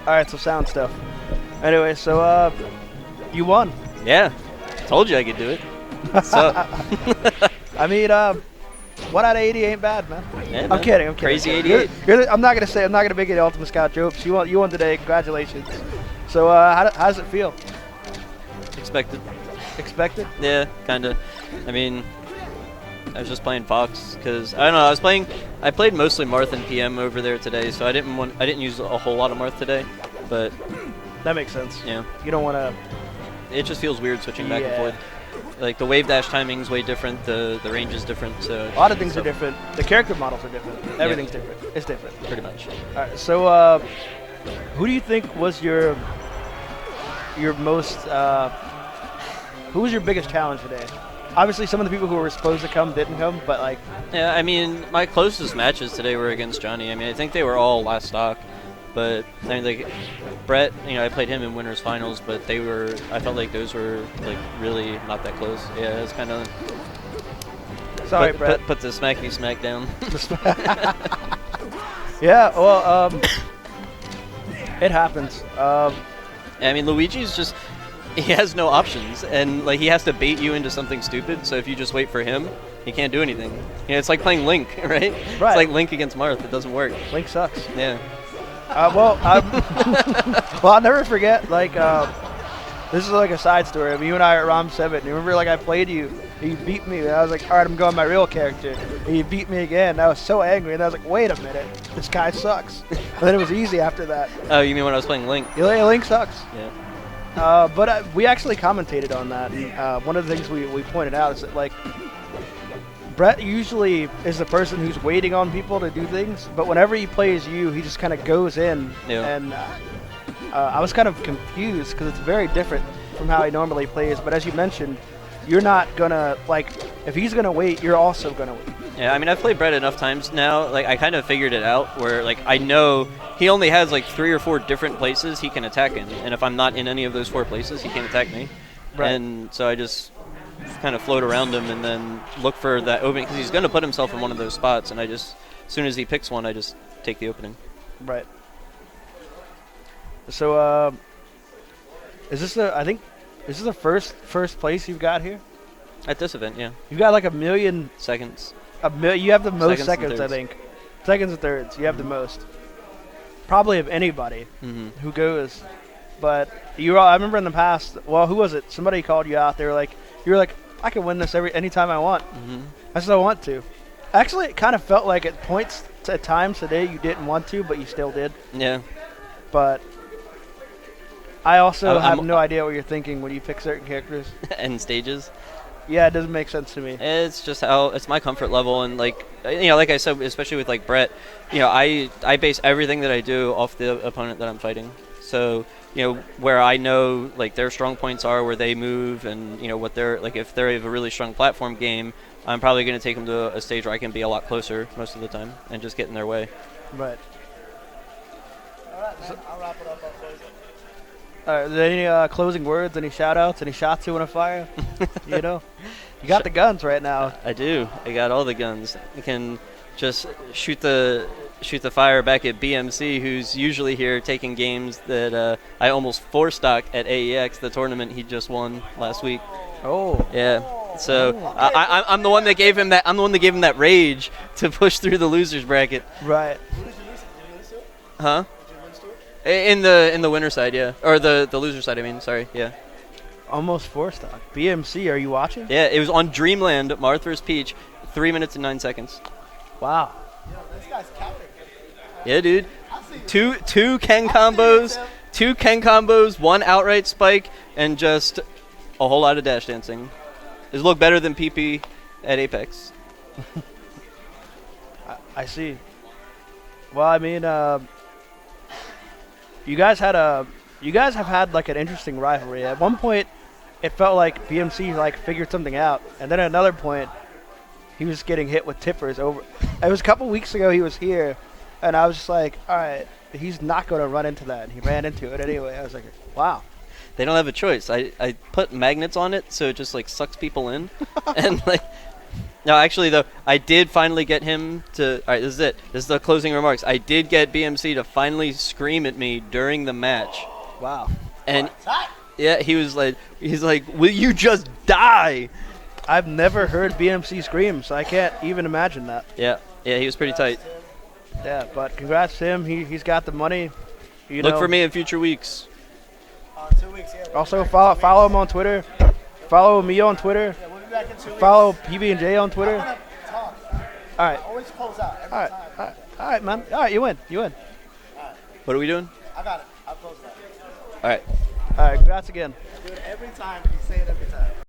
All right, so sound stuff. Anyway, so you won. Yeah, told you I could do it. So. I mean, 1 out of 80 ain't bad, man. Yeah, I'm man. kidding. Crazy 88. I'm not gonna make any Ultimascout jokes. You won today. Congratulations. So how does it feel? Expected. Expected? Yeah, kind of. I mean, I was just playing Fox because I don't know. I played mostly Marth and PM over there today, so I didn't use a whole lot of Marth today, but that makes sense. Yeah. You don't want to. It just feels weird switching back and forth. Like the wave dash timing's way different. The range is different. So a lot of things are different. The character models are different. Everything's different. It's different. Pretty much. All right. So who do you think was your most who was your biggest challenge today? Obviously, some of the people who were supposed to come didn't come, but like. Yeah, I mean, my closest matches today were against Johnny. I mean, I think they were all last stock, but I mean, like Brett, I played him in winners finals, but I felt like those were like really not that close. Yeah, it's kind of. Sorry, Brett. Put the smackety smack down. Yeah, well, it happens. I mean, Luigi's just. He has no options, and like he has to bait you into something stupid. So if you just wait for him, he can't do anything. It's like playing Link, right? It's like Link against Marth. It doesn't work. Link sucks. Yeah. Well, I'll never forget. Like, this is like a side story. I mean, you and I are at ROM 7. You remember, like I played you. You beat me, and I was like, all right, I'm going my real character. And you beat me again. And I was so angry, and I was like, wait a minute, this guy sucks. And then it was easy after that. Oh, you mean when I was playing Link? Yeah, Link sucks. Yeah. But we actually commentated on that, and one of the things we pointed out is that, like, Brett usually is the person who's waiting on people to do things, but whenever he plays you, he just kind of goes in, and I was kind of confused because it's very different from how he normally plays, but as you mentioned, you're not going to, like, if he's going to wait, you're also going to wait. Yeah, I mean, I've played Brett enough times now, like, I kind of figured it out, where, like, I know he only has, like, 3 or 4 different places he can attack in, and if I'm not in any of those 4 places, he can't attack me. Right. And so I just kind of float around him and then look for that opening, because he's going to put himself in one of those spots, and as soon as he picks one, I just take the opening. Right. So, is this the first place you've got here? At this event, yeah. You've got like 1 million seconds. You have the most seconds, I think. Seconds and thirds. You have the most. Probably of anybody who goes. But I remember in the past. Well, who was it? Somebody called you out. You were like, I can win this anytime I want. I said I want to. Actually, it kind of felt like at points, at times today, you didn't want to, but you still did. Yeah. But I also have no idea what you're thinking when you pick certain characters and stages. Yeah, it doesn't make sense to me. It's just how it's my comfort level, and like like I said, especially with like Brett, I base everything that I do off the opponent that I'm fighting. So where I know like their strong points are, where they move, and what they're like. If they have a really strong platform game, I'm probably going to take them to a stage where I can be a lot closer most of the time and just get in their way. Right. All right, man. I'll wrap it up. I'll close it. Are there any closing words, any shout-outs, any shots you want to fire? You got the guns right now. I do. I got all the guns. I can just shoot the fire back at BMC, who's usually here taking games that I almost 4-stock at AEX, the tournament he just won last week. Oh. Yeah. So I'm the one that gave him that. I'm the one that gave him that rage to push through the losers bracket. Right. Huh? In the winner side, yeah, or the loser side. I mean, sorry, yeah. Almost 4-stock. BMC, are you watching? Yeah, it was on Dreamland, Marth vs. Peach, 3 minutes and 9 seconds. Wow. This guy's counting. Yeah, dude. Two Ken combos, 1 outright spike, and just a whole lot of dash dancing. This looked better than PP at Apex. I see. Well, I mean, you guys have had like an interesting rivalry. At one point, it felt like BMC like figured something out, and then at another point, he was getting hit with tippers over. It was a couple weeks ago he was here, and I was just like, all right, he's not going to run into that. And he ran into it anyway. I was like, wow. They don't have a choice. I put magnets on it, so it just like sucks people in, and like No, actually, though, I did finally get him to. All right, this is it. This is the closing remarks. I did get BMC to finally scream at me during the match, Wow. and yeah, he's like, "Will you just die?" I've never heard BMC scream, so I can't even imagine that. Yeah, he was pretty tight. Yeah, but congrats to him. He's got the money. You Look know. for me in future weeks. 2 weeks, yeah. Also, follow him on Twitter. Follow me on Twitter. Yeah, we'll be back in 2 weeks. Follow PB&J on Twitter. I'm gonna talk. All right. Always close out every All right. time. All right, man. All right, you win. You win. What are we doing? I got it. I'll close that. All right. All right, congrats again. Do it every time. You say it every time.